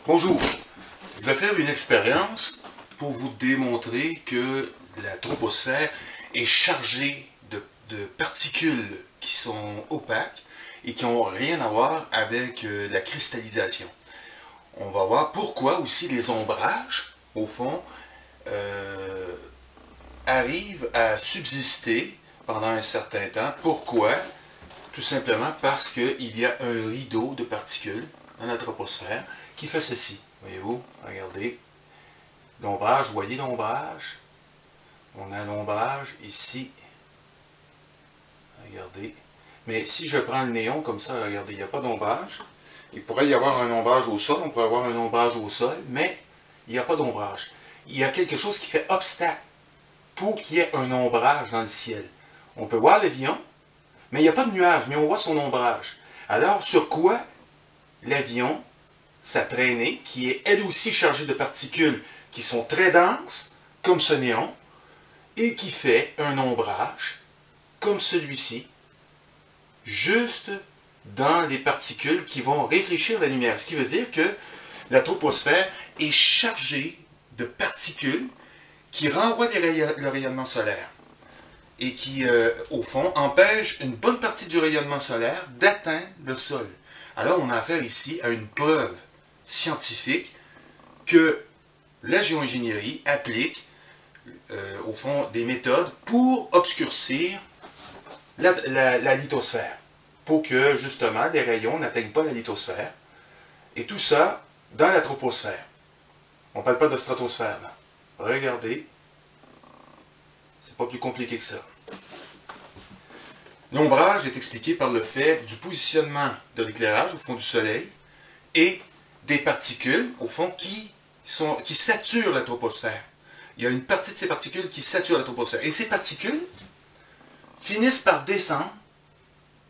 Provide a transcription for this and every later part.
Bonjour, je vais faire une expérience pour vous démontrer que la troposphère est chargée de particules qui sont opaques et qui n'ont rien à voir avec la cristallisation. On va voir pourquoi aussi les ombrages, au fond, arrivent à subsister pendant un certain temps. Pourquoi? Tout simplement parce qu'il y a un rideau de particules dans la troposphère qui fait ceci. Voyez-vous? Regardez. L'ombrage, vous voyez l'ombrage? On a l'ombrage ici. Regardez. Mais si je prends le néon comme ça, regardez, il n'y a pas d'ombrage. Il pourrait y avoir un ombrage au sol, on pourrait avoir un ombrage au sol, mais il n'y a pas d'ombrage. Il y a quelque chose qui fait obstacle pour qu'il y ait un ombrage dans le ciel. On peut voir l'avion, mais il n'y a pas de nuage, mais on voit son ombrage. Alors, sur quoi l'avion, sa traînée, qui est elle aussi chargée de particules qui sont très denses, comme ce néon, et qui fait un ombrage, comme celui-ci, juste dans les particules qui vont réfléchir la lumière. Ce qui veut dire que la troposphère est chargée de particules qui renvoient le rayonnement solaire et qui, au fond, empêchent une bonne partie du rayonnement solaire d'atteindre le sol. Alors, on a affaire ici à une preuve scientifique que la géo-ingénierie applique, au fond, des méthodes pour obscurcir la lithosphère, pour que, justement, les rayons n'atteignent pas la lithosphère. Et tout ça dans la troposphère. On ne parle pas de stratosphère, là. Regardez. C'est pas plus compliqué que ça. L'ombrage est expliqué par le fait du positionnement de l'éclairage au fond du soleil et des particules, au fond, qui saturent la troposphère. Il y a une partie de ces particules qui saturent la troposphère. Et ces particules finissent par descendre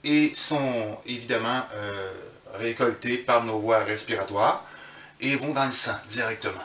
et sont évidemment récoltées par nos voies respiratoires et vont dans le sang directement.